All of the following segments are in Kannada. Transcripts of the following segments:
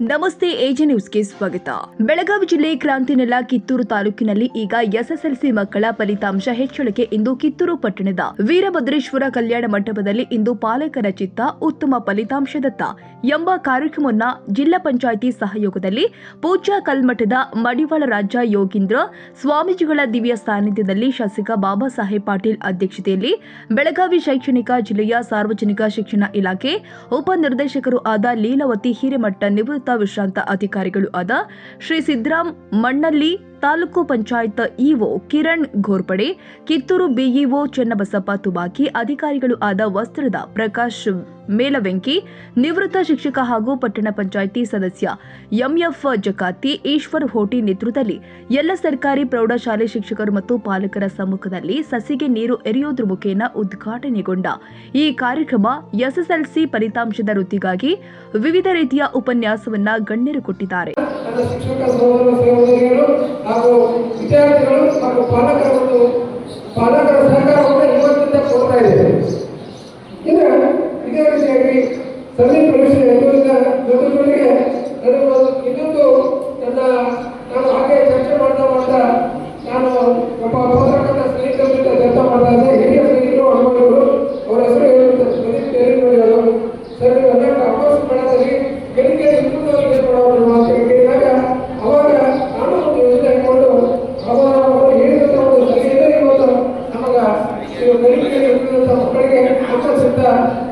ನಮಸ್ತೆ ಎಜೆ ನ್ಯೂಸ್ಗೆ ಸ್ವಾಗತ. ಬೆಳಗಾವಿ ಜಿಲ್ಲೆ ಕ್ರಾಂತಿನೆಲ ಕಿತ್ತೂರು ತಾಲೂಕಿನಲ್ಲಿ ಈಗ ಎಸ್ಎಸ್ಎಲ್ಸಿ ಮಕ್ಕಳ ಫಲಿತಾಂಶ ಹೆಚ್ಚಳಕ್ಕೆ ಇಂದು ಕಿತ್ತೂರು ಪಟ್ಟಣದ ವೀರಭದ್ರೇಶ್ವರ ಕಲ್ಯಾಣ ಮಂಟಪದಲ್ಲಿ ಇಂದು ಪಾಲಕರ ಚಿತ್ತ ಉತ್ತಮ ಫಲಿತಾಂಶದತ್ತ ಎಂಬ ಕಾರ್ಯಕ್ರಮವನ್ನು ಜಿಲ್ಲಾ ಪಂಚಾಯಿತಿ ಸಹಯೋಗದಲ್ಲಿ ಪೂಜ್ಯ ಕಲ್ಮಠದ ಮಡಿವಾಳ ರಾಜ ಯೋಗೀಂದ್ರ ಸ್ವಾಮೀಜಿಗಳ ದಿವ್ಯ ಸಾನ್ನಿಧ್ಯದಲ್ಲಿ ಶಾಸಕ ಬಾಬಾ ಸಾಹೇಬ್ ಪಾಟೀಲ್ ಅಧ್ಯಕ್ಷತೆಯಲ್ಲಿ ಬೆಳಗಾವಿ ಶೈಕ್ಷಣಿಕ ಜಿಲ್ಲೆಯ ಸಾರ್ವಜನಿಕ ಶಿಕ್ಷಣ ಇಲಾಖೆ ಉಪನಿರ್ದೇಶಕರು ಆದ ಲೀಲಾವತಿ ಹಿರೇಮಠ ನಿವೃತ್ತ ವಿಶ್ರಾಂತ ಅಧಿಕಾರಿಗಳು ಆದ ಶ್ರೀ ಸಿದ್ದರಾಮ್ ಮಣ್ಣಲ್ಲಿ, ತಾಲೂಕು ಪಂಚಾಯತ್ ಇಒ ಕಿರಣ್ ಘೋರ್ಪಡೆ, ಕಿತ್ತೂರು ಬಿಇಒ ಚೆನ್ನಬಸಪ್ಪ ತುಬಾಕಿ, ಅಧಿಕಾರಿಗಳು ಆದ ವಸ್ತ್ರದ ಪ್ರಕಾಶ್ ಮೇಲವೆಂಕಿ, ನಿವೃತ್ತ ಶಿಕ್ಷಕ ಹಾಗೂ ಪಟ್ಟಣ ಪಂಚಾಯಿತಿ ಸದಸ್ಯ ಎಂಎಫ್ ಜಕಾತಿ, ಈಶ್ವರ್ ಹೋಟಿ ನೇತೃತ್ವದಲ್ಲಿ ಎಲ್ಲ ಸರ್ಕಾರಿ ಪ್ರೌಢಶಾಲೆ ಶಿಕ್ಷಕರು ಮತ್ತು ಪಾಲಕರ ಸಮ್ಮುಖದಲ್ಲಿ ಸಸಿಗೆ ನೀರು ಎರೆಯುವುದರ ಮುಖೇನ ಉದ್ಘಾಟನೆಗೊಂಡ ಈ ಕಾರ್ಯಕ್ರಮ ಎಸ್ಎಸ್ಎಲ್ಸಿ ಫಲಿತಾಂಶದ ವೃದ್ಧಿಗಾಗಿ ವಿವಿಧ ರೀತಿಯ ಉಪನ್ಯಾಸವನ್ನ ಗಣ್ಯರು ಕೊಟ್ಟಿದ್ದಾರೆ. ಹಾಗೂ ವಿದ್ಯಾರ್ಥಿಗಳು ಹಾಗೂ ಪಾಲಕರ ಸಹಕಾರವನ್ನು ಇವತ್ತಿಂದ ಕೊಡ್ತಾ ಇದ್ದೇವೆ. ಇನ್ನು ಇದೇ ರೀತಿಯಾಗಿ ಸಂದೀಪ ಪರೀಕ್ಷೆ ಜೊತೆಗೆ ಇನ್ನೊಂದು ನಾನು ಹಾಗೆ ಚರ್ಚೆ ಮಾಡ್ತಾ ನಾನು ಒಬ್ಬ ಪತ್ರಕರ್ತ ಸ್ನೇಹಿತರ ಜೊತೆ ಚರ್ಚೆ ಮಾಡ್ತಾ ಇದ್ದೆ. ಹಿರಿಯ ಸ್ನೇಹಿತರು ಅನುಭವಿಗಳು ಅವರ ಹೆಸರು ಹೇಳುತ್ತಾರೆ. ಸರ್ ನೀವು ಅನೇಕ ಅವಕಾಶ ಮಾಡೋದ್ರಲ್ಲಿ ಗೆಲ್ಲಿಗೆ ಇನ್ನೊಂದವರಿಗೆ ಕೊಡೋರು ಅಂತ ಕೇಳಿದಾಗ ಅವಾಗ ನಾನು ಒಂದು ಯೋಜನೆ ಹಾಕೊಂಡು ಅವರು ಹೇಳಿದಂಥ ಒಂದು ಸಲಹೆಯಿಂದ ಇವತ್ತು ನಮಗ ಗೆಲ್ಲಿಗೆ ಮಕ್ಕಳಿಗೆ ಆಕರ್ಷಿತ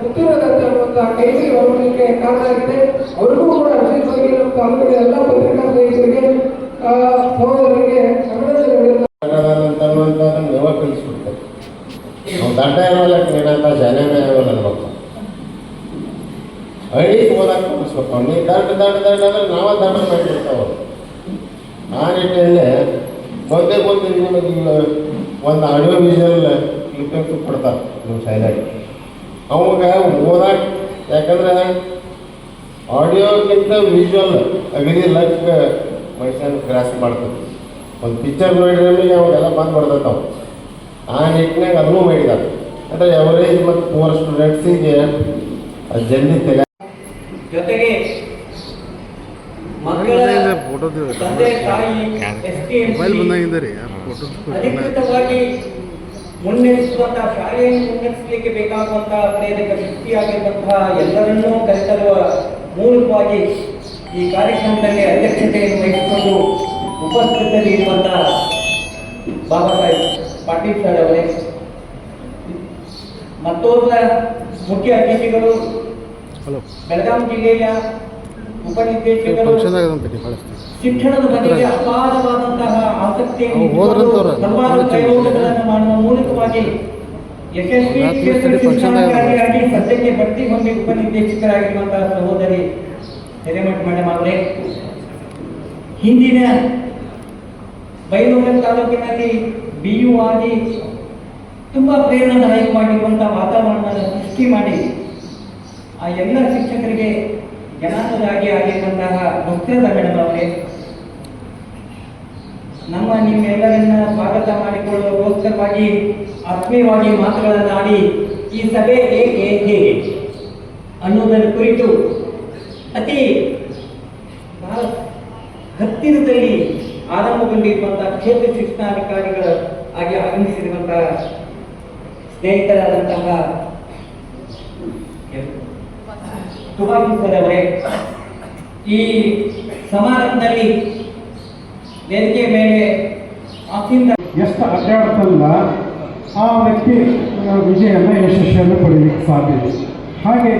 ಉತ್ತರದಂತ ಅನ್ನುವಂಥ ಕೈಗೆ ಬರಲಿಕ್ಕೆ ಕಾರಣ ಆಗಿದೆ. ಅವರಿಗೂ ಕೂಡ ವಿಶೇಷವಾಗಿ ನಮ್ಮ ತಾಲೂಕಿನ ಎಲ್ಲ ಪತ್ರಿಕಾ ಸ್ನೇಹಿತರಿಗೆ ಸಹೋದರರಿಗೆ ಅಭಿನಂದನೆಗಳು ಕಲಿಸ್ಬಿಡ್ತಾರೆ. ನಾವು ದಂಡ ಇರೋಲ್ಲ ಏನಂತ ಶಾಲೆನೇ ಆಗೋಲ್ಲ ಅನ್ಬೇಕು. ಹಳ್ಳಿ ಓದಕ್ಕೆ ಕಲಿಸ್ಬೇಕು. ನೀವು ದಂಡ ಅಂದ್ರೆ ನಾವೇ ದಂಡ ಮಾಡಿಬಿಡ್ತಾವೆ. ಆ ನಿಟ್ಟಿನಲ್ಲಿ ಒಂದೇ ನಿಮಗೆ ಒಂದು ಆಡಿಯೋ ವಿಜುವಲ್ ಕ್ಲಿಪ್ಪಿಂಗ್ಸು ಕೊಡ್ತಾರೆ ನಿಮ್ಮ ಶಾಲೆಗೆ. ಅವಾಗ ಓದಕ್ಕೆ, ಯಾಕಂದ್ರೆ ಆಡಿಯೋಕ್ಕಿಂತ ವಿಜುವಲ್ ಅಗದಿ ಲೈಫ್ ಮನುಷ್ಯನ ಕ್ರಾಸ್ ಮಾಡ್ತದೆ. ಒಂದು ಪಿಕ್ಚರ್ ನೋಡಿದ್ರೆ ಅವಾಗೆಲ್ಲ ಬಂದು ಬರ್ತವೆ. ಆ ನಿಟ್ಟಿನಾಗ ಅದನ್ನು ಮಾಡಿದ್ದಾರೆ. ಅಂದರೆ ಎವರೇಜ್ ಮತ್ತು ಪೂರ್ ಸ್ಟೂಡೆಂಟ್ಸಿಗೆ ಅದು ಜಲ್ದಿ ತೆಲ ಜೊತೆಗೆ ಮಕ್ಕಳ ತಂದೆ ತಾಯಿ ಅಧಿಕೃತವಾಗಿ ಮುನ್ನಡೆಸುವಂತಹ ಶಾಲೆಯನ್ನು ಮುನ್ನಡೆಸಲಿಕ್ಕೆ ಬೇಕಾಗುವಂತಹ ಪ್ರೇರಕ ಶಕ್ತಿಯಾಗಿರುವಂತಹ ಎಲ್ಲರನ್ನೂ ಕರೆತರುವ ಮೂಲಕವಾಗಿ ಈ ಕಾರ್ಯಕ್ರಮದಲ್ಲಿ ಅಧ್ಯಕ್ಷತೆಯನ್ನು ವಹಿಸಿಕೊಂಡು ಉಪಸ್ಥಿತರಿರುವಂತಹ ಬಾಬಾ ಸಾಹೇಬ್ ಪಾಟೀಲ್ ಸರ್ ಅವರೇ, ಮತ್ತೋರ್ವ ಮುಖ್ಯ ಅತಿಥಿಗಳು ಬೆಳಗಾವಿ ಜಿಲ್ಲೆಯ ಉಪನಿರ್ದೇಶಕರು, ಶಿಕ್ಷಣದ ಬಗ್ಗೆ ಅಪಾರವಾದಂತಹ ಆಸಕ್ತಿಯನ್ನು ಹಲವಾರು ಪ್ರಯೋಗಗಳನ್ನು ಮಾಡುವ ಮೂಲಕವಾಗಿ ಯಶಸ್ವಿ ಶಿಕ್ಷಣಾಧಿಕಾರಿಯಾಗಿ ಸದ್ಯಕ್ಕೆ ಬಡ್ತಿ ಹೊಂದಿ ಉಪನಿರ್ದೇಶಕರಾಗಿರುವಂತಹ ಸಹೋದರಿ ಹಿರೇಮಠ ಮೇಡಮ್ ಅವರೇ, ಹಿಂದಿನ ಬೈಲೂರು ತಾಲೂಕಿನಲ್ಲಿ ಬಿಯು ಆಗಿ ತುಂಬಾ ಪ್ರೇರಣಾದಾಯಕವಾಗಿರುವಂತಹ ವಾತಾವರಣವನ್ನು ಸೃಷ್ಟಿ ಮಾಡಿ ಆ ಎಲ್ಲ ಶಿಕ್ಷಕರಿಗೆ ಜನಾಂಗದಾಗಿ ಆಗಿರುವಂತಹ ವಸ್ತ್ರದ ಮೇಡಮ್ ಅವರೇ, ನಿಮ್ಮೆಲ್ಲರನ್ನ ಸ್ವಾಗತ ಮಾಡಿಕೊಳ್ಳುವಗೋಸ್ಕರವಾಗಿ ಆತ್ಮೀಯವಾಗಿ ಮಾತುಗಳನ್ನಾಡಿ ಈ ಸಭೆ ಹೇಗೆ ಅನ್ನೋದರ ಕುರಿತು ಅತಿ ಬಹಳ ಹತ್ತಿರದಲ್ಲಿ ಆರಂಭಗೊಂಡಿರುವಂತಹ ಕ್ಷೇತ್ರ ಶಿಕ್ಷಣಾಧಿಕಾರಿಗಳ ಆಗಿ ಆಗಮಿಸಿರುವಂತಹ ಸ್ನೇಹಿತರಾದಂತಹ ತುಬಾಕಿ ಸರ್ ಅವರೇ, ಈ ಸಮಾರಂಭದಲ್ಲಿ ವೇದಿಕೆ ಮೇಲೆ ಎಷ್ಟು ಅಡ್ಡಾಡ್ತಲ್ಲ ಆ ವ್ಯಕ್ತಿ ವಿಜಯನ ಯಶಸ್ವಿಯನ್ನು ಪಡೆಯಲಿಕ್ಕೆ ಸಾಧ್ಯ ಇದೆ. ಹಾಗೆ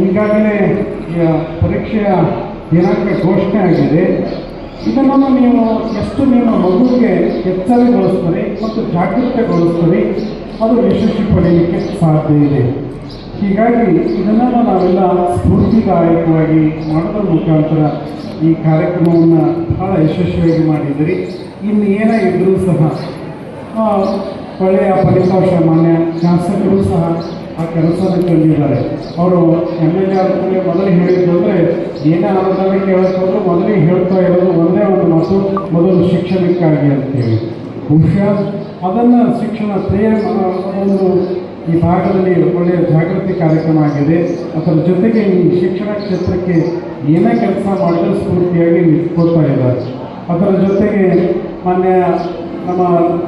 ಈಗಾಗಲೇ ಪರೀಕ್ಷೆಯ ದಿನಾಂಕ ಘೋಷಣೆ ಆಗಿದೆ. ಇದನ್ನು ನೀವು ಎಷ್ಟು ನಿಮ್ಮ ಮಗುವಿಗೆ ಎಚ್ಚರಗೊಳಿಸ್ತೀರಿ ಮತ್ತು ಜಾಗೃತೆಗೊಳಿಸ್ತೀರಿ, ಅದು ಯಶಸ್ವಿ ಪಡೆಯಲಿಕ್ಕೆ ಸಾಧ್ಯ ಇದೆ. ಹೀಗಾಗಿ ಇದನ್ನು ನಾವೆಲ್ಲ ಸ್ಫೂರ್ತಿದಾಯಕವಾಗಿ ಮಾಡೋದ್ರ ಮುಖಾಂತರ ಈ ಕಾರ್ಯಕ್ರಮವನ್ನು ಬಹಳ ಯಶಸ್ವಿಯಾಗಿ ಮಾಡಿದ್ದೀರಿ. ಇನ್ನು ಏನೇ ಇದ್ದರೂ ಸಹ ಒಳ್ಳೆಯ ಫಲಿತಾಂಶ ಮಾನ್ಯ ಶಾಸಕರು ಸಹ ಆ ಕೆಲಸವನ್ನು ತಂದಿದ್ದಾರೆ. ಅವರು MLA ಅವ್ರಿಗೆ ಮೊದಲು ಹೇಳಿದ್ದು ಅಂದರೆ ಏನೇ ಅನುದಾನ ಕೇಳೋದು ಮೊದಲಿಗೆ ಹೇಳ್ತಾ ಇರೋದು ಒಂದೇ ಒಂದು ಮಾತು, ಮೊದಲು ಶಿಕ್ಷಣಕ್ಕಾಗಿ ಅಂತೇಳಿ. ಬಹುಶಃ ಅದನ್ನು ಶಿಕ್ಷಣ ಒಂದು ಈ ಭಾಗದಲ್ಲಿ ಒಳ್ಳೆಯ ಜಾಗೃತಿ ಕಾರ್ಯಕ್ರಮ ಆಗಿದೆ. ಅದರ ಜೊತೆಗೆ ಈ ಶಿಕ್ಷಣ ಕ್ಷೇತ್ರಕ್ಕೆ ಏನೇ ಕೆಲಸ ಮಾಡಿದ್ರೆ ಸ್ಫೂರ್ತಿಯಾಗಿ ನಿಂತ್ಕೊಳ್ತಾ ಇದ್ದಾರೆ. ಅದರ ಜೊತೆಗೆ ಮಾನ್ಯ ನಮ್ಮ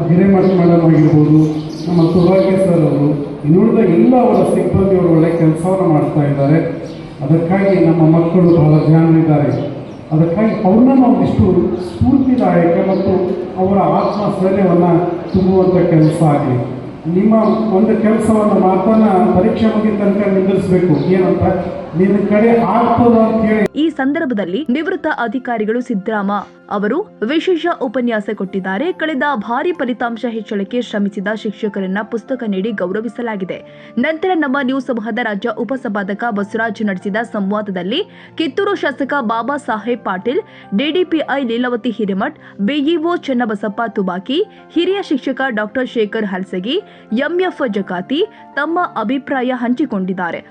ಹಿರೇಮಠ ಮೇಡಮ್ ಆಗಿರ್ಬೋದು, ನಮ್ಮ ಸುಭಾಗ್ಯ ಸರ್ ಅವರು, ಇನ್ನುಳಿದ ಎಲ್ಲ ಅವರ ಸಿಬ್ಬಂದಿಯವರು ಒಳ್ಳೆ ಕೆಲಸವನ್ನು ಮಾಡ್ತಾ ಇದ್ದಾರೆ. ಅದಕ್ಕಾಗಿ ನಮ್ಮ ಮಕ್ಕಳು ಬಹಳ ಜಾಣರಿದ್ದಾರೆ. ಅದಕ್ಕಾಗಿ ಅವ್ರನ್ನ ಒಂದಿಷ್ಟು ಸ್ಫೂರ್ತಿದಾಯಕ ಮತ್ತು ಅವರ ಆತ್ಮಸ್ಥೈರ್ಯವನ್ನು ತುಂಬುವಂಥ ಕೆಲಸ ಆಗಲಿ. ನಿಮ್ಮ ಒಂದು ಕೆಲಸವನ್ನು ಮಾತನ್ನ ಪರೀಕ್ಷೆ ಮುಗಿದ ತನಕ ನಿಲ್ಲಿಸಬೇಕು. ಏನಂತ ನಿನ್ನ ಕಡೆ ಆಗ್ತದ ಅಂತ ಹೇಳಿ. ಈ ಸಂದರ್ಭದಲ್ಲಿ ನಿವೃತ್ತ ಅಧಿಕಾರಿಗಳು ಸಿದ್ದರಾಮ ಅವರು ವಿಶೇಷ ಉಪನ್ಯಾಸ ಕೊಟ್ಟಿದ್ದಾರೆ. ಕಳೆದ ಭಾರಿ ಫಲಿತಾಂಶ ಹೆಚ್ಚಳಕ್ಕೆ ಶ್ರಮಿಸಿದ ಶಿಕ್ಷಕರನ್ನ ಪುಸ್ತಕ ನೀಡಿ ಗೌರವಿಸಲಾಗಿದೆ. ನಂತರ ನಮ್ಮ ನ್ಯೂಸ್ ಸಮೂಹದ ರಾಜ್ಯ ಉಪಸಭಾಪಕ ಬಸವರಾಜ್ ನಡೆಸಿದ ಸಂವಾದದಲ್ಲಿ ಕಿತ್ತೂರು ಶಾಸಕ ಬಾಬಾ ಸಾಹೇಬ್ ಪಾಟೀಲ್, ಡಿಡಿಪಿಐ ಲೀಲಾವತಿ ಹಿರೇಮಠ್, ಬಿಇಒ ಚನ್ನಬಸಪ್ಪ ತುಬಾಕಿ, ಹಿರಿಯ ಶಿಕ್ಷಕ ಡಾಕ್ಟರ್ ಶೇಖರ್ ಹಲ್ಸಗಿ, ಎಂಎಫ್ ಜಕಾತಿ ತಮ್ಮ ಅಭಿಪ್ರಾಯ ಹಂಚಿಕೊಂಡಿದ್ದಾರೆ.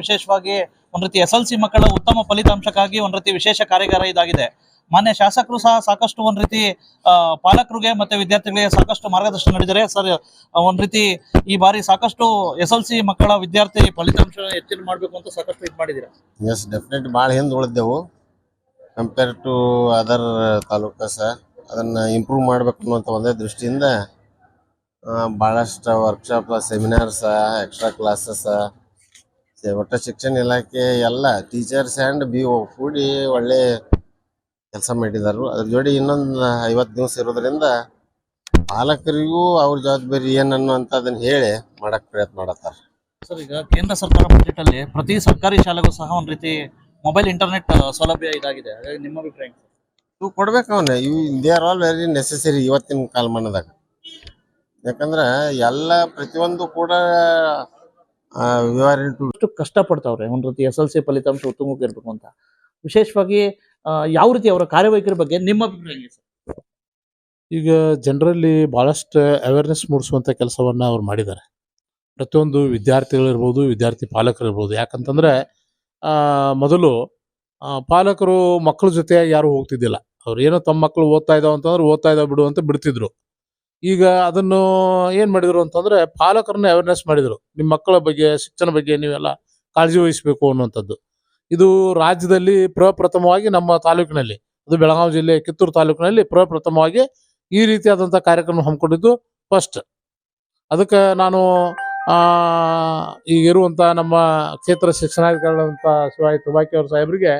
ವಿಶೇಷವಾಗಿ ಒಂದು ರೀತಿ SLC ಮಕ್ಕಳ ಉತ್ತಮ ಫಲಿತಾಂಶಕ್ಕಾಗಿ ಒಂದು ರೀತಿ ವಿಶೇಷ ಕಾರ್ಯಾಗಾರ ಇದಾಗಿದೆ. ಮಾನ್ಯ ಶಾಸಕರು ಸಹ ಸಾಕಷ್ಟು ಒಂದು ರೀತಿ ಪಾಲಕರಿಗೆ ಮತ್ತೆ ವಿದ್ಯಾರ್ಥಿಗಳಿಗೆ ಸಾಕಷ್ಟು ಮಾರ್ಗದರ್ಶನ ನೀಡಿದ್ದಾರೆ. ಸರ್, ಒಂದು ರೀತಿ ಈ ಬಾರಿ ಸಾಕಷ್ಟು SLC ಮಕ್ಕಳ ವಿದ್ಯಾರ್ಥಿ ಫಲಿತಾಂಶ ಹೆಚ್ಚಿನ ಮಾಡಬೇಕು ಅಂತ ಸಾಕಷ್ಟು ಇದು ಮಾಡಿದ್ದೀರಾ? ಎಸ್, ಡೆಫಿನೆಟ್ ಭಾಳ ಹಿಂದೆ ಉಳಿದೆವು compare to other taluk sir. ಅದನ್ನು ಇಂಪ್ರೂವ್ ಮಾಡಬೇಕು ಅನ್ನುವಂಥ ಒಂದೇ ದೃಷ್ಟಿಯಿಂದ ಭಾಳಷ್ಟು ವರ್ಕ್ಶಾಪ್, ಸೆಮಿನಾರ್ಸ, ಎಕ್ಸ್ಟ್ರಾ ಕ್ಲಾಸಸ್, ಒಟ್ಟು ಶಿಕ್ಷಣ ಇಲಾಖೆ ಎಲ್ಲ ಟೀಚರ್ಸ್ ಆ್ಯಂಡ್ BO ಕೂಡಿ ಒಳ್ಳೆ ಕೆಲಸ ಮಾಡಿದರು. ಅದ್ರ ಜೋಡಿ ಇನ್ನೊಂದು 50 ದಿವಸ ಇರೋದ್ರಿಂದ ಪಾಲಕರಿಗೂ ಅವ್ರ ಜವಾಬ್ದಾರಿ ಏನನ್ನು ಅಂತ ಅದನ್ನು ಹೇಳಿ ಮಾಡಕ್ಕೆ ಪ್ರಯತ್ನ ಮಾಡತ್ತಾರೆ. ಸರ್, ಈಗ ಕೇಂದ್ರ ಸರ್ಕಾರ ಬಜೆಟ್ ಅಲ್ಲಿ ಪ್ರತಿ ಸರ್ಕಾರಿ ಶಾಲೆಗೂ ಸಹ ಒಂದು ರೀತಿ ಮೊಬೈಲ್ ಇಂಟರ್ನೆಟ್ ಸೌಲಭ್ಯ ಇದಾಗಿದೆ. ಹಾಗಾಗಿ ನಿಮ್ಮ ಅಭಿಪ್ರಾಯ? ಇವು ಕೊಡ್ಬೇಕು. ಇವು they are all very necessary ಇವತ್ತಿನ ಕಾಲಮಾನದಾಗ. ಯಾಕಂದ್ರೆ ಎಲ್ಲ ಪ್ರತಿಯೊಂದು ಕೂಡ ಕಷ್ಟಪಡ್ತಾವ್ರೆ ಒಂದು ರೀತಿ SLC ಫಲಿತಾಂಶ ಉತ್ತಮವಾಗಿ ಇರಬೇಕು ಅಂತ. ವಿಶೇಷವಾಗಿ ಯಾವ ರೀತಿ ಅವರ ಕಾರ್ಯವೈಖರಿ ಬಗ್ಗೆ ನಿಮ್ಮ ಅಭಿಪ್ರಾಯ? ಈಗ ಜನರಲ್ಲಿ ಭಾಳಷ್ಟು ಅವೇರ್ನೆಸ್ ಮೂಡಿಸುವಂಥ ಕೆಲಸವನ್ನು ಅವ್ರು ಮಾಡಿದ್ದಾರೆ. ಪ್ರತಿಯೊಂದು ವಿದ್ಯಾರ್ಥಿಗಳಿರ್ಬೋದು, ವಿದ್ಯಾರ್ಥಿ ಪಾಲಕರಿರ್ಬೋದು. ಯಾಕಂತಂದರೆ ಮೊದಲು ಪಾಲಕರು ಮಕ್ಕಳ ಜೊತೆಯಾಗಿ ಯಾರು ಹೋಗ್ತಿದ್ದಿಲ್ಲ. ಅವ್ರು ಏನೋ ತಮ್ಮ ಮಕ್ಕಳು ಓದ್ತಾ ಇದ್ದಾವೆ ಅಂತಂದ್ರೆ ಓದ್ತಾ ಇದ್ದಾವೆ ಬಿಡು ಅಂತ ಬಿಡ್ತಿದ್ರು. ಈಗ ಅದನ್ನು ಏನು ಮಾಡಿದರು ಅಂತಂದರೆ ಪಾಲಕರನ್ನ ಅವೇರ್ನೆಸ್ ಮಾಡಿದರು. ನಿಮ್ಮ ಮಕ್ಕಳ ಬಗ್ಗೆ, ಶಿಕ್ಷಣ ಬಗ್ಗೆ ನೀವೆಲ್ಲ ಕಾಳಜಿ ವಹಿಸಬೇಕು ಅನ್ನುವಂಥದ್ದು. ಇದು ರಾಜ್ಯದಲ್ಲಿ ಪ್ರಪ್ರಥಮವಾಗಿ ನಮ್ಮ ತಾಲೂಕಿನಲ್ಲಿ, ಅದು ಬೆಳಗಾವಿ ಜಿಲ್ಲೆ ಕಿತ್ತೂರು ತಾಲೂಕಿನಲ್ಲಿ ಪ್ರಪ್ರಥಮವಾಗಿ ಈ ರೀತಿಯಾದಂಥ ಕಾರ್ಯಕ್ರಮ ಹಮ್ಮಿಕೊಂಡಿದ್ದು ಫಸ್ಟ್. ಅದಕ್ಕೆ ನಾನು ಈಗಿರುವಂಥ ನಮ್ಮ ಕ್ಷೇತ್ರ ಶಿಕ್ಷಣಾಧಿಕಾರಿಗಳಂಥ ಶಿವಾಯಿ ತುಬಾಕಿ ಅವ್ರ ಸಾಹೇಬರಿಗೆ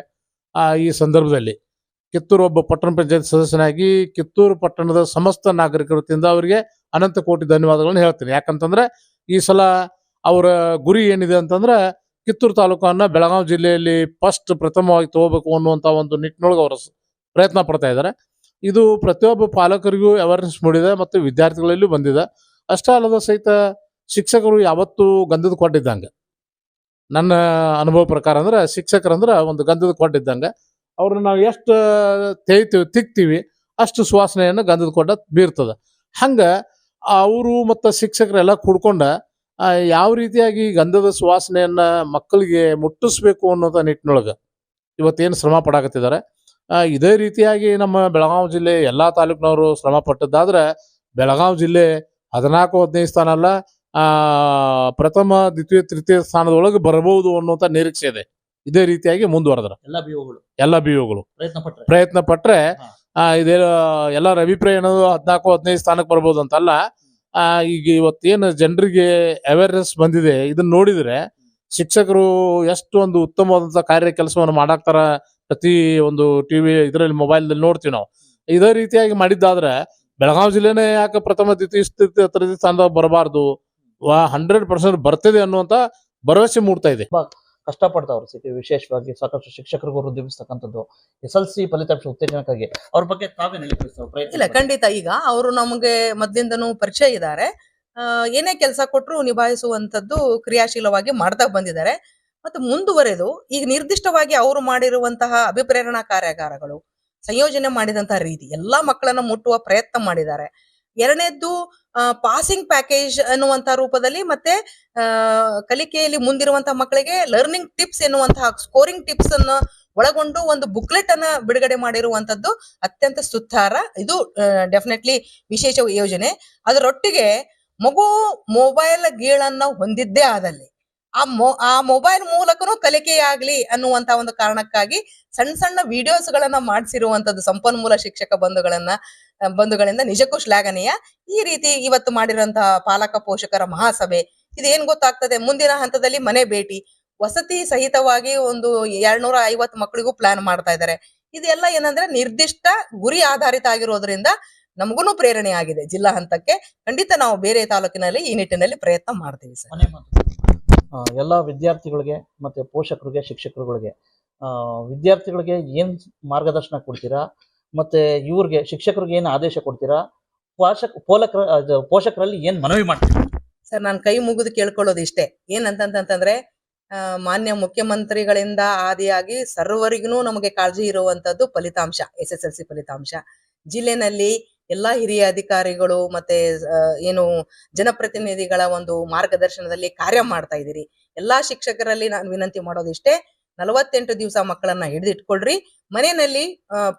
ಈ ಸಂದರ್ಭದಲ್ಲಿ ಕಿತ್ತೂರು ಒಬ್ಬ ಪಟ್ಟಣ ಪಂಚಾಯತ್ ಸದಸ್ಯನಾಗಿ ಕಿತ್ತೂರು ಪಟ್ಟಣದ ಸಮಸ್ತ ನಾಗರಿಕರ ವತಿಯಿಂದ ಅವರಿಗೆ ಅನಂತ ಕೋಟಿ ಧನ್ಯವಾದಗಳನ್ನು ಹೇಳ್ತೀನಿ. ಯಾಕಂತಂದರೆ ಈ ಸಲ ಅವರ ಗುರಿ ಏನಿದೆ ಅಂತಂದ್ರೆ ಕಿತ್ತೂರು ತಾಲೂಕನ್ನು ಬೆಳಗಾವಿ ಜಿಲ್ಲೆಯಲ್ಲಿ ಪ್ರಥಮವಾಗಿ ತಗೋಬೇಕು ಅನ್ನುವಂಥ ಒಂದು ನಿಟ್ಟಿನೊಳಗೆ ಅವರು ಪ್ರಯತ್ನ ಪಡ್ತಾ ಇದ್ದಾರೆ. ಇದು ಪ್ರತಿಯೊಬ್ಬ ಪಾಲಕರಿಗೂ ಅವೇರ್ನೆಸ್ ಮೂಡಿದೆ ಮತ್ತು ವಿದ್ಯಾರ್ಥಿಗಳಲ್ಲೂ ಬಂದಿದೆ. ಅಷ್ಟೇ ಅಲ್ಲದ ಸಹಿತ ಶಿಕ್ಷಕರು ಯಾವತ್ತೂ ಗಂಧದ ಕೊಟ್ಟಿದ್ದಂಗೆ, ನನ್ನ ಅನುಭವ ಪ್ರಕಾರ ಅಂದ್ರೆ ಶಿಕ್ಷಕರಂದ್ರೆ ಒಂದು ಗಂಧದ ಕೊಟ್ಟಿದ್ದಂಗೆ. ಅವ್ರನ್ನ ನಾವು ಎಷ್ಟು ತಿಕ್ತೀವಿ ಅಷ್ಟು ಸುವಾಸನೆಯನ್ನು ಗಂಧದ ಕೊಟ್ಟ ಬೀರ್ತದೆ. ಹಂಗೆ ಅವರು ಮತ್ತು ಶಿಕ್ಷಕರೆಲ್ಲ ಕೂಡ್ಕೊಂಡ ಯಾವ ರೀತಿಯಾಗಿ ಗಂಧದ ಸುವಾಸನೆಯನ್ನು ಮಕ್ಕಳಿಗೆ ಮುಟ್ಟಿಸ್ಬೇಕು ಅನ್ನೋದ ನಿಟ್ಟಿನೊಳಗೆ ಇವತ್ತೇನು ಶ್ರಮ ಪಡಾಕತ್ತಿದ್ದಾರೆ. ಇದೇ ರೀತಿಯಾಗಿ ನಮ್ಮ ಬೆಳಗಾವಿ ಜಿಲ್ಲೆ ಎಲ್ಲ ತಾಲೂಕಿನವರು ಶ್ರಮ ಪಟ್ಟದ್ದಾದ್ರೆ ಬೆಳಗಾವಿ ಜಿಲ್ಲೆ 14-15 ಸ್ಥಾನ ಅಲ್ಲ, ಪ್ರಥಮ, ದ್ವಿತೀಯ, ತೃತೀಯ ಸ್ಥಾನದೊಳಗೆ ಬರಬಹುದು ಅನ್ನುವಂಥ ನಿರೀಕ್ಷೆ ಇದೆ. ಇದೇ ರೀತಿಯಾಗಿ ಮುಂದುವರೆದ್ರ ಎಲ್ಲ BOಗಳು ಪ್ರಯತ್ನ ಪಟ್ರೆ ಇದೇ ಎಲ್ಲರ ಅಭಿಪ್ರಾಯ ಏನದು 14-15 ಸ್ಥಾನಕ್ಕೆ ಬರ್ಬೋದು ಅಂತಲ್ಲ. ಈಗ ಇವತ್ತೇನು ಜನರಿಗೆ ಅವೇರ್ನೆಸ್ ಬಂದಿದೆ, ಇದನ್ನ ನೋಡಿದ್ರೆ ಶಿಕ್ಷಕರು ಎಷ್ಟು ಒಂದು ಉತ್ತಮವಾದಂಥ ಕಾರ್ಯ ಕೆಲಸವನ್ನು ಮಾಡಾಕ್ತಾರ. ಪ್ರತಿ ಒಂದು TV ಇದರಲ್ಲಿ ಮೊಬೈಲ್ದಲ್ಲಿ ನೋಡ್ತೀವಿ ನಾವು. ಇದೇ ರೀತಿಯಾಗಿ ಮಾಡಿದ್ದಾದ್ರೆ ಬೆಳಗಾವಿ ಜಿಲ್ಲೆನೇ ಯಾಕೆ ಪ್ರಥಮ, ದ್ವಿತೀಯ, ತೃತೀಯ ಸ್ಥಾನದಾಗ ಬರಬಾರ್ದು, 100% ಬರ್ತದೆ ಅನ್ನುವಂಥ ಭರವಸೆ ಮೂಡ್ತಾ ಇದೆ. ಕಷ್ಟಪಡ್ತಾವ್ರು ವಿಶೇಷವಾಗಿ ಸಾಕಷ್ಟು ಶಿಕ್ಷಕರಿಗೂ ವೃದ್ಧಿಸ್ತಕ್ಕಂಥದ್ದು SLC ಫಲಿತಾಂಶ ಉತ್ತೇಜನಕ್ಕಾಗಿ ಅವ್ರ ಬಗ್ಗೆ ತಾವೇನು ಇಲ್ಲ, ಖಂಡಿತ. ಈಗ ಅವರು ನಮಗೆ ಮೊದಲಿಂದನೂ ಪರಿಚಯ ಇದ್ದಾರೆ. ಏನೇ ಕೆಲಸ ಕೊಟ್ಟರು ನಿಭಾಯಿಸುವಂಥದ್ದು ಕ್ರಿಯಾಶೀಲವಾಗಿ ಮಾಡ್ತಾ ಬಂದಿದ್ದಾರೆ. ಮತ್ತು ಮುಂದುವರೆದು ಈಗ ನಿರ್ದಿಷ್ಟವಾಗಿ ಅವರು ಮಾಡಿರುವಂತಹ ಅಭಿಪ್ರೇರಣಾ ಕಾರ್ಯಾಗಾರಗಳು, ಸಂಯೋಜನೆ ಮಾಡಿದಂತಹ ರೀತಿ ಎಲ್ಲಾ ಮಕ್ಕಳನ್ನ ಮುಟ್ಟುವ ಪ್ರಯತ್ನ ಮಾಡಿದ್ದಾರೆ. ಎರಡನೇದ್ದು ಪಾಸಿಂಗ್ ಪ್ಯಾಕೇಜ್ ಅನ್ನುವಂತಹ ರೂಪದಲ್ಲಿ ಮತ್ತೆ ಕಲಿಕೆಯಲ್ಲಿ ಮುಂದಿರುವಂತಹ ಮಕ್ಕಳಿಗೆ ಲರ್ನಿಂಗ್ ಟಿಪ್ಸ್ ಎನ್ನುವಂತಹ ಸ್ಕೋರಿಂಗ್ ಟಿಪ್ಸ್ ಅನ್ನು ಒಳಗೊಂಡು ಒಂದು ಬುಕ್ಲೆಟ್ ಅನ್ನ ಬಿಡುಗಡೆ ಮಾಡಿರುವಂತದ್ದು ಅತ್ಯಂತ ಸುತ್ತಾರ. ಇದು ಡೆಫಿನೆಟ್ಲಿ ವಿಶೇಷ ಯೋಜನೆ. ಅದರೊಟ್ಟಿಗೆ ಮಗು ಮೊಬೈಲ್ ಗೀಳನ್ನ ಹೊಂದಿದ್ದೇ ಆದಲ್ಲಿ ಆ ಮೊಬೈಲ್ ಮೂಲಕನೂ ಕಲಿಕೆಯಾಗ್ಲಿ ಅನ್ನುವಂತ ಒಂದು ಕಾರಣಕ್ಕಾಗಿ ಸಣ್ಣ ಸಣ್ಣ ವಿಡಿಯೋಸ್ಗಳನ್ನ ಮಾಡಿಸಿರುವಂತದ್ದು ಸಂಪನ್ಮೂಲ ಶಿಕ್ಷಕ ಬಂಧುಗಳಿಂದ ನಿಜಕ್ಕೂ ಶ್ಲಾಘನೀಯ. ಈ ರೀತಿ ಇವತ್ತು ಮಾಡಿರುವಂತಹ ಪಾಲಕ ಪೋಷಕರ ಮಹಾಸಭೆ ಇದೇನ್ ಗೊತ್ತಾಗ್ತದೆ, ಮುಂದಿನ ಹಂತದಲ್ಲಿ ಮನೆ ಭೇಟಿ, ವಸತಿ ಸಹಿತವಾಗಿ ಒಂದು 250 ಮಕ್ಕಳಿಗೂ ಪ್ಲಾನ್ ಮಾಡ್ತಾ ಇದ್ದಾರೆ. ಇದೆಲ್ಲ ಏನಂದ್ರೆ ನಿರ್ದಿಷ್ಟ ಗುರಿ ಆಧಾರಿತ ಆಗಿರೋದ್ರಿಂದ ನಮಗೂ ಪ್ರೇರಣೆ ಆಗಿದೆ. ಜಿಲ್ಲಾ ಹಂತಕ್ಕೆ ಖಂಡಿತ ನಾವು ಬೇರೆ ತಾಲೂಕಿನಲ್ಲಿ ಈ ನಿಟ್ಟಿನಲ್ಲಿ ಪ್ರಯತ್ನ ಮಾಡ್ತೀವಿ ಸರ್. ಮನೆ ಮಾತು. ಎಲ್ಲ ವಿದ್ಯಾರ್ಥಿಗಳಿಗೆ ಮತ್ತೆ ಪೋಷಕರಿಗೆ, ಶಿಕ್ಷಕರುಗಳಿಗೆ, ವಿದ್ಯಾರ್ಥಿಗಳಿಗೆ ಏನ್ ಮಾರ್ಗದರ್ಶನ ಕೊಡ್ತೀರಾ, ಮತ್ತೆ ಇವ್ರಿಗೆ ಶಿಕ್ಷಕರಿಗೆ ಏನು ಆದೇಶ ಕೊಡ್ತೀರಾ, ಪೋಷಕರಲ್ಲಿ ಏನ್ ಮನವಿ ಮಾಡ್ತೀರಾ? ಸರ್, ನಾನು ಕೈ ಮುಗಿದು ಕೇಳ್ಕೊಳ್ಳೋದು ಇಷ್ಟೇ, ಏನಂತಂತಂದ್ರೆ ಮಾನ್ಯ ಮುಖ್ಯಮಂತ್ರಿಗಳಿಂದ ಆದಿಯಾಗಿ ಸರ್ವರಿಗೂ ನಮಗೆ ಕಾಳಜಿ ಇರುವಂತದ್ದು ಫಲಿತಾಂಶ, SSLC ಫಲಿತಾಂಶ. ಜಿಲ್ಲೆನಲ್ಲಿ ಎಲ್ಲಾ ಹಿರಿಯ ಅಧಿಕಾರಿಗಳು ಮತ್ತೆ ಏನು ಜನಪ್ರತಿನಿಧಿಗಳ ಒಂದು ಮಾರ್ಗದರ್ಶನದಲ್ಲಿ ಕಾರ್ಯ ಮಾಡ್ತಾ ಇದ್ದೀರಿ. ಎಲ್ಲಾ ಶಿಕ್ಷಕರಲ್ಲಿ ನಾನು ವಿನಂತಿ ಮಾಡೋದು ಇಷ್ಟೇ, 48 ದಿವಸ ಮಕ್ಕಳನ್ನ ಹಿಡಿದಿಟ್ಕೊಳ್ರಿ. ಮನೆಯಲ್ಲಿ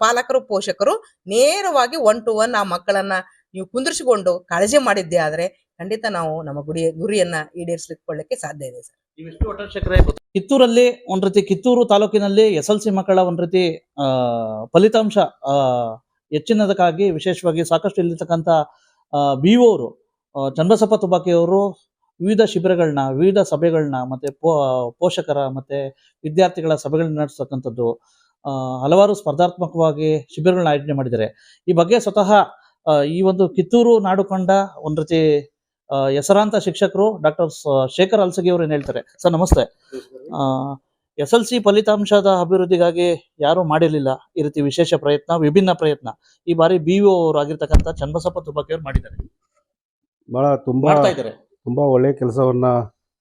ಪಾಲಕರು ಪೋಷಕರು ನೇರವಾಗಿ 1 to 1 ಆ ಮಕ್ಕಳನ್ನ ನೀವು ಕುಂದಿರಿಸಿಕೊಂಡು ಕಾಳಜಿ ಮಾಡಿದ್ದೆ ಆದ್ರೆ ಖಂಡಿತ ನಾವು ನಮ್ಮ ಗುರಿಯನ್ನ ಈಡೇರಿಸಿಕೊಳ್ಳಕ್ಕೆ ಸಾಧ್ಯ ಇದೆ ಸರ್. ಕಿತ್ತೂರಲ್ಲಿ ಒಂದ್ ರೀತಿ, ಕಿತ್ತೂರು ತಾಲೂಕಿನಲ್ಲಿ SLC ಮಕ್ಕಳ ಒಂದ್ ರೀತಿ ಫಲಿತಾಂಶ ಹೆಚ್ಚಿನದಕ್ಕಾಗಿ ವಿಶೇಷವಾಗಿ ಸಾಕಷ್ಟು ಇಲ್ಲಿರ್ತಕ್ಕಂಥ BO ಅವರು ಚನ್ನಬಸಪ್ಪ ತುಬಾಕಿ ಅವರು ವಿವಿಧ ಶಿಬಿರಗಳನ್ನ, ವಿವಿಧ ಸಭೆಗಳನ್ನ, ಮತ್ತೆ ಪೋಷಕರ ಮತ್ತೆ ವಿದ್ಯಾರ್ಥಿಗಳ ಸಭೆಗಳನ್ನ ನಡೆಸ್ತಕ್ಕಂಥದ್ದು, ಹಲವಾರು ಸ್ಪರ್ಧಾತ್ಮಕವಾಗಿ ಶಿಬಿರಗಳನ್ನ ಆಯೋಜನೆ ಮಾಡಿದ್ದಾರೆ. ಈ ಬಗ್ಗೆ ಸ್ವತಃ ಈ ಒಂದು ಕಿತ್ತೂರು ನಾಡು ಕಂಡ ಒಂದ್ ರೀತಿ ಹೆಸರಾಂತ ಶಿಕ್ಷಕರು ಡಾಕ್ಟರ್ ಶೇಖರ್ ಅಲ್ಸಗಿ ಅವರು ಏನ್ ಹೇಳ್ತಾರೆ. ಸರ್ ನಮಸ್ತೆ. SLC ಫಲಿತಾಂಶದ ಅಭಿವೃದ್ಧಿಗಾಗಿ ಯಾರು ಮಾಡಿರ್ಲಿಲ್ಲ ಈ ರೀತಿ ವಿಶೇಷ ಪ್ರಯತ್ನ, ವಿಭಿನ್ನ ಪ್ರಯತ್ನ ಈ ಬಾರಿ BO ಅವರಾಗಿರ್ತಕ್ಕಂಥ ಚನ್ನಬಸಪ್ಪ ತುಬಾಕಿ ಅವರು ಮಾಡಿದ್ದಾರೆ, ಮಾಡ್ತಾ ಇದ್ದಾರೆ. ತುಂಬ ಒಳ್ಳೆಯ ಕೆಲಸವನ್ನು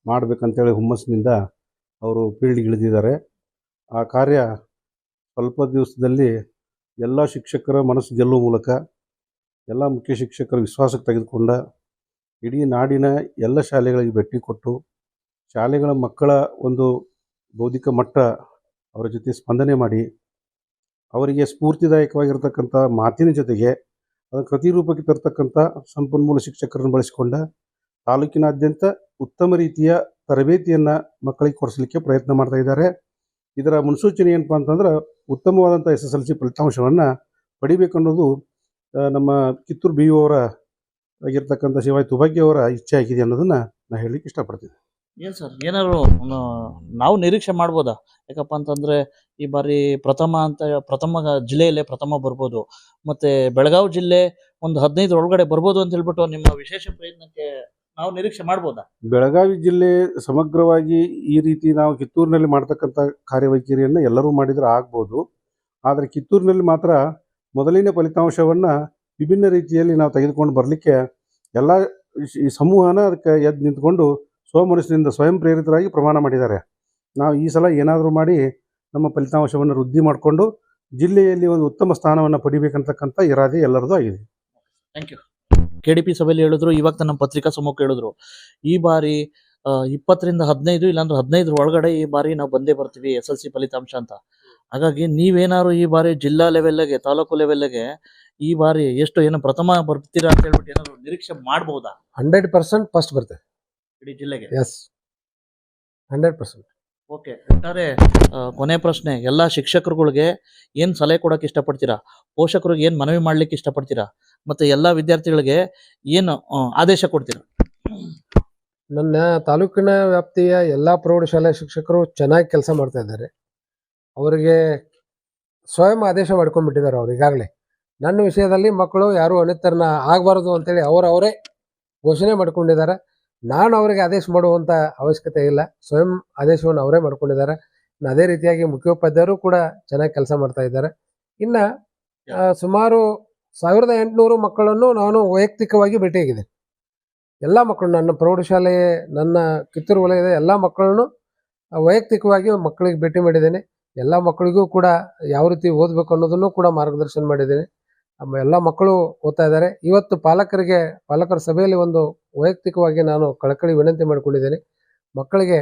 ಮಾಡಬೇಕಂತೇಳಿ ಹುಮ್ಮಸ್ಸಿನಿಂದ ಅವರು ಫೀಲ್ಡ್ಗೆ ಇಳಿದಿದ್ದಾರೆ. ಆ ಕಾರ್ಯ ಸ್ವಲ್ಪ ದಿವಸದಲ್ಲಿ ಎಲ್ಲ ಶಿಕ್ಷಕರ ಮನಸ್ಸು ಗೆಲ್ಲುವ ಮೂಲಕ ಎಲ್ಲ ಮುಖ್ಯ ಶಿಕ್ಷಕರ ವಿಶ್ವಾಸಕ್ಕೆ ತೆಗೆದುಕೊಂಡ ಇಡೀ ನಾಡಿನ ಎಲ್ಲ ಶಾಲೆಗಳಿಗೆ ಭೇಟಿ ಕೊಟ್ಟು ಶಾಲೆಗಳ ಮಕ್ಕಳ ಒಂದು ಬೌದ್ಧಿಕ ಮಟ್ಟ ಅವರ ಜೊತೆ ಸ್ಪಂದನೆ ಮಾಡಿ ಅವರಿಗೆ ಸ್ಫೂರ್ತಿದಾಯಕವಾಗಿರ್ತಕ್ಕಂಥ ಮಾತಿನ ಜೊತೆಗೆ ಅದನ್ನು ಪ್ರತಿರೂಪಕ್ಕೆ ತರ್ತಕ್ಕಂಥ ಸಂಪನ್ಮೂಲ ಶಿಕ್ಷಕರನ್ನು ಬಳಸಿಕೊಂಡ ತಾಲೂಕಿನಾದ್ಯಂತ ಉತ್ತಮ ರೀತಿಯ ತರಬೇತಿಯನ್ನು ಮಕ್ಕಳಿಗೆ ಕೊಡಿಸಲಿಕ್ಕೆ ಪ್ರಯತ್ನ ಮಾಡ್ತಾ ಇದ್ದಾರೆ. ಇದರ ಮುನ್ಸೂಚನೆ ಏನಪ್ಪ ಅಂತಂದ್ರೆ ಉತ್ತಮವಾದಂಥ SSLC ಫಲಿತಾಂಶವನ್ನು ಪಡಿಬೇಕನ್ನೋದು ನಮ್ಮ ಕಿತ್ತೂರು BO ಅವರ ಆಗಿರ್ತಕ್ಕಂಥ ಶಿವಾಯ್ ತುಬಾಕಿ ಅವರ ಇಚ್ಛೆ ಆಗಿದೆ ಅನ್ನೋದನ್ನು ನಾನು ಹೇಳಲಿಕ್ಕೆ ಇಷ್ಟಪಡ್ತೀನಿ. ಏನ್ ಸರ್, ಏನಾದ್ರು ನಾವು ನಿರೀಕ್ಷೆ ಮಾಡ್ಬೋದಾ? ಯಾಕಪ್ಪ ಅಂತಂದ್ರೆ ಈ ಬಾರಿ ಪ್ರಥಮ ಜಿಲ್ಲೆಯಲ್ಲೇ ಪ್ರಥಮ ಬರ್ಬೋದು, ಮತ್ತೆ ಬೆಳಗಾವಿ ಜಿಲ್ಲೆ ಒಂದು 15 ಒಳಗಡೆ ಬರ್ಬೋದು ಅಂತ ಹೇಳ್ಬಿಟ್ಟು ನಿಮ್ಮ ವಿಶೇಷ ಪ್ರಯತ್ನಕ್ಕೆ ನಾವು ನಿರೀಕ್ಷೆ ಮಾಡ್ಬೋದಾ? ಬೆಳಗಾವಿ ಜಿಲ್ಲೆ ಸಮಗ್ರವಾಗಿ ಈ ರೀತಿ ನಾವು ಕಿತ್ತೂರಿನಲ್ಲಿ ಮಾಡ್ತಕ್ಕಂಥ ಕಾರ್ಯವೈಖರಿಯನ್ನು ಎಲ್ಲರೂ ಮಾಡಿದರೆ ಆಗ್ಬೋದು. ಆದರೆ ಕಿತ್ತೂರಿನಲ್ಲಿ ಮಾತ್ರ ಮೊದಲಿನ ಫಲಿತಾಂಶವನ್ನು ವಿಭಿನ್ನ ರೀತಿಯಲ್ಲಿ ನಾವು ತೆಗೆದುಕೊಂಡು ಬರಲಿಕ್ಕೆ ಎಲ್ಲ ಈ ಸಮೂಹನ ಅದಕ್ಕೆ ಎದ್ದು ನಿಂತ್ಕೊಂಡು ಸ್ವಮನಸ್ಸಿನಿಂದ ಸ್ವಯಂ ಪ್ರೇರಿತರಾಗಿ ಪ್ರಮಾಣ ಮಾಡಿದ್ದಾರೆ. ನಾವು ಈ ಸಲ ಏನಾದರೂ ಮಾಡಿ ನಮ್ಮ ಫಲಿತಾಂಶವನ್ನು ವೃದ್ಧಿ ಮಾಡಿಕೊಂಡು ಜಿಲ್ಲೆಯಲ್ಲಿ ಒಂದು ಉತ್ತಮ ಸ್ಥಾನವನ್ನು ಪಡಿಬೇಕಂತಕ್ಕಂಥ ಇರಾದೆ ಎಲ್ಲರದು ಆಗಿದೆ. Thank you. KDP ಸಭೆಯಲ್ಲಿ ಹೇಳಿದ್ರು, ಇವಾಗ ನಮ್ಮ ಪತ್ರಿಕಾ ಸಮೂಹಕ್ಕೆ ಹೇಳಿದ್ರು, ಈ ಬಾರಿ 20ರಿಂದ 15 ಇಲ್ಲಾಂದ್ರೆ 15 ಒಳಗಡೆ ಈ ಬಾರಿ ನಾವು ಬಂದೇ ಬರ್ತೀವಿ SLC ಫಲಿತಾಂಶ ಅಂತ. ಹಾಗಾಗಿ ನೀವೇನಾದ್ರು ಈ ಬಾರಿ ಜಿಲ್ಲಾ ಲೆವೆಲ್ಗೆ, ತಾಲೂಕು ಲೆವೆಲ್ಗೆ ಈ ಬಾರಿ ಏನು ಪ್ರಥಮ ಬರ್ತೀರಾ ಅಂತ ಹೇಳ್ಬಿಟ್ಟು ಏನಾದ್ರು ನಿರೀಕ್ಷೆ ಮಾಡಬಹುದಾ? 100% ಫಸ್ಟ್ ಬರ್ತದೆ ಇಡೀ ಜಿಲ್ಲೆಗೆ. ಎಸ್ 100%. ಓಕೆ. ಒಟ್ಟಾರೆ ಕೊನೆ ಪ್ರಶ್ನೆ, ಎಲ್ಲಾ ಶಿಕ್ಷಕರುಗಳಿಗೆ ಏನ್ ಸಲಹೆ ಕೊಡಕ್ಕೆ ಇಷ್ಟಪಡ್ತೀರಾ? ಪೋಷಕರಿಗೆ ಏನ್ ಮನವಿ ಮಾಡ್ಲಿಕ್ಕೆ ಇಷ್ಟಪಡ್ತೀರಾ? ಮತ್ತೆ ಎಲ್ಲಾ ವಿದ್ಯಾರ್ಥಿಗಳಿಗೆ ಏನು ಆದೇಶ ಕೊಡ್ತೀರಾ? ನನ್ನ ತಾಲೂಕಿನ ವ್ಯಾಪ್ತಿಯ ಎಲ್ಲ ಪ್ರೌಢಶಾಲಾ ಶಿಕ್ಷಕರು ಚೆನ್ನಾಗಿ ಕೆಲಸ ಮಾಡ್ತಾ ಇದ್ದಾರೆ. ಅವರಿಗೆ ಸ್ವಯಂ ಆದೇಶ ಮಾಡ್ಕೊಂಡ್ಬಿಟ್ಟಿದ್ದಾರೆ. ಅವ್ರು ಈಗಾಗಲೇ ನನ್ನ ವಿಷಯದಲ್ಲಿ ಮಕ್ಕಳು ಯಾರು ಅನಿತರನ ಆಗಬಾರ್ದು ಅಂತೇಳಿ ಅವರವರೇ ಘೋಷಣೆ ಮಾಡ್ಕೊಂಡಿದ್ದಾರೆ. ನಾನು ಅವರಿಗೆ ಆದೇಶ ಮಾಡುವಂಥ ಅವಶ್ಯಕತೆ ಇಲ್ಲ, ಸ್ವಯಂ ಆದೇಶವನ್ನು ಅವರೇ ಮಾಡ್ಕೊಂಡಿದ್ದಾರೆ. ಅದೇ ರೀತಿಯಾಗಿ ಮುಖ್ಯೋಪಾಧ್ಯಾಯರು ಕೂಡ ಚೆನ್ನಾಗಿ ಕೆಲಸ ಮಾಡ್ತಾ ಇದ್ದಾರೆ. ಇನ್ನು ಸುಮಾರು 1800 ಮಕ್ಕಳನ್ನು ನಾನು ವೈಯಕ್ತಿಕವಾಗಿ ಭೇಟಿಯಾಗಿದ್ದೇನೆ. ಎಲ್ಲ ಮಕ್ಕಳು, ನನ್ನ ಪ್ರೌಢಶಾಲೆ, ನನ್ನ ಕಿತ್ತೂರು ವಲಯದ ಎಲ್ಲ ಮಕ್ಕಳನ್ನು ವೈಯಕ್ತಿಕವಾಗಿ ಮಕ್ಕಳಿಗೆ ಭೇಟಿ ಮಾಡಿದ್ದೇನೆ. ಎಲ್ಲ ಮಕ್ಕಳಿಗೂ ಕೂಡ ಯಾವ ರೀತಿ ಓದಬೇಕು ಅನ್ನೋದನ್ನು ಕೂಡ ಮಾರ್ಗದರ್ಶನ ಮಾಡಿದ್ದೇನೆ. ಎಲ್ಲ ಮಕ್ಕಳು ಓದ್ತಾ ಇದ್ದಾರೆ. ಇವತ್ತು ಪಾಲಕರ ಸಭೆಯಲ್ಲಿ ಒಂದು ವೈಯಕ್ತಿಕವಾಗಿ ನಾನು ಕಳಕಳಿ ವಿನಂತಿ ಮಾಡಿಕೊಂಡಿದ್ದೇನೆ. ಮಕ್ಕಳಿಗೆ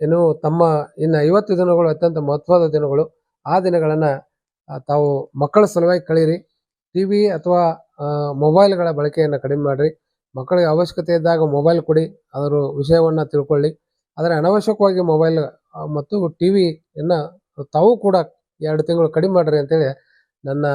ಏನು ತಮ್ಮ ಇನ್ನು 50 ದಿನಗಳು ಅತ್ಯಂತ ಮಹತ್ವದ ದಿನಗಳು. ಆ ದಿನಗಳನ್ನು ತಾವು ಮಕ್ಕಳ ಸಲುವಾಗಿ ಕಳೀರಿ. TV ಅಥವಾ ಮೊಬೈಲ್ಗಳ ಬಳಕೆಯನ್ನು ಕಡಿಮೆ ಮಾಡಿರಿ. ಮಕ್ಕಳಿಗೆ ಅವಶ್ಯಕತೆ ಇದ್ದಾಗ ಮೊಬೈಲ್ ಕೊಡಿ, ಅದರ ವಿಷಯವನ್ನು ತಿಳ್ಕೊಳ್ಳಿ. ಆದರೆ ಅನಾವಶ್ಯಕವಾಗಿ ಮೊಬೈಲ್ ಮತ್ತು ಟಿವಿಯನ್ನ ತಾವು ಕೂಡ 2 ತಿಂಗಳು ಕಡಿಮೆ ಮಾಡ್ರಿ ಅಂತೇಳಿ ನನ್ನ.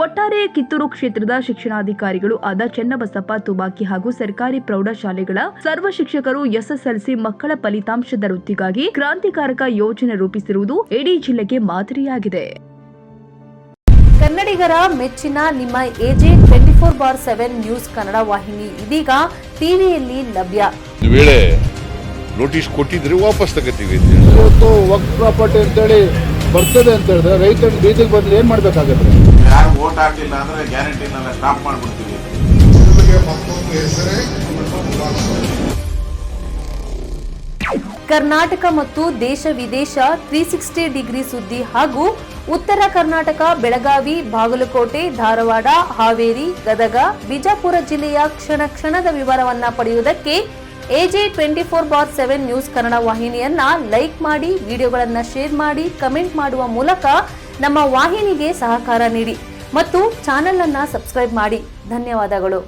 ಒಟ್ಟಾರೆ ಕಿತ್ತೂರು ಕ್ಷೇತ್ರದ ಶಿಕ್ಷಣಾಧಿಕಾರಿಗಳು ಆದ ಚನ್ನಬಸಪ್ಪ ತುಬಾಕಿ ಹಾಗೂ ಸರ್ಕಾರಿ ಪ್ರೌಢಶಾಲೆಗಳ ಸರ್ವ ಶಿಕ್ಷಕರು ಎಸ್ಎಸ್ಎಲ್ಸಿ ಮಕ್ಕಳ ಫಲಿತಾಂಶದ ವೃದ್ಧಿಗಾಗಿ ಕ್ರಾಂತಿಕಾರಕ ಯೋಜನೆ ರೂಪಿಸಿರುವುದು ಇಡೀ ಜಿಲ್ಲೆಗೆ ಮಾದರಿಯಾಗಿದೆ. ಕನ್ನಡಿಗರ ಮೆಚ್ಚಿನ ನಿಮ್ಮ ಎಜೆ 24/7 ನ್ಯೂಸ್ ಕನ್ನಡ ವಾಹಿನಿ ಇದೀಗ ಟಿವಿಯಲ್ಲಿ ಲಭ್ಯ. ವೇಳೆ ನೋಟಿಸ್ ಕೊಟ್ಟಿದ್ರೆ ವಾಪಸ್ ತಗೋತೀವಿ. ಇವತ್ತು ವಕ್ಫ್ ಪ್ರಾಪರ್ಟಿ ಅಂತೇಳಿ ಬರ್ತದೆ ಅಂತ ಹೇಳಿದ್ರೆ ರೈತರು ಬೀದಿಗೆ ಬಂದ್ರೆ ಏನ್ ಮಾಡ್ಬೇಕಾಗತ್ತೆ? ಯಾರು ವೋಟ್ ಹಾಕಲಿಲ್ಲ ಅಂದ್ರೆ ಗ್ಯಾರಂಟಿನೆಲ್ಲ ಸ್ಟಾಪ್ ಮಾಡ್ಬಿಡ್ತೀವಿ. ಕರ್ನಾಟಕ ಮತ್ತು ದೇಶ ವಿದೇಶ 360 ಡಿಗ್ರಿ ಸುದ್ದಿ ಹಾಗೂ ಉತ್ತರ ಕರ್ನಾಟಕ ಬೆಳಗಾವಿ, ಬಾಗಲಕೋಟೆ, ಧಾರವಾಡ, ಹಾವೇರಿ, ಗದಗ, ಬಿಜಾಪುರ ಜಿಲ್ಲೆಯ ಕ್ಷಣ ಕ್ಷಣದ ವಿವರವನ್ನ ಪಡೆಯುವುದಕ್ಕೆ ಎಜೆ 24/7 ನ್ಯೂಸ್ ಕನ್ನಡ ವಾಹಿನಿಯನ್ನ ಲೈಕ್ ಮಾಡಿ, ವಿಡಿಯೋಗಳನ್ನ ಶೇರ್ ಮಾಡಿ, ಕಮೆಂಟ್ ಮಾಡುವ ಮೂಲಕ ನಮ್ಮ ವಾಹಿನಿಗೆ ಸಹಕಾರ ನೀಡಿ ಮತ್ತು ಚಾನೆಲ್ ಅನ್ನ ಸಬ್ಸ್ಕ್ರೈಬ್ ಮಾಡಿ. ಧನ್ಯವಾದಗಳು.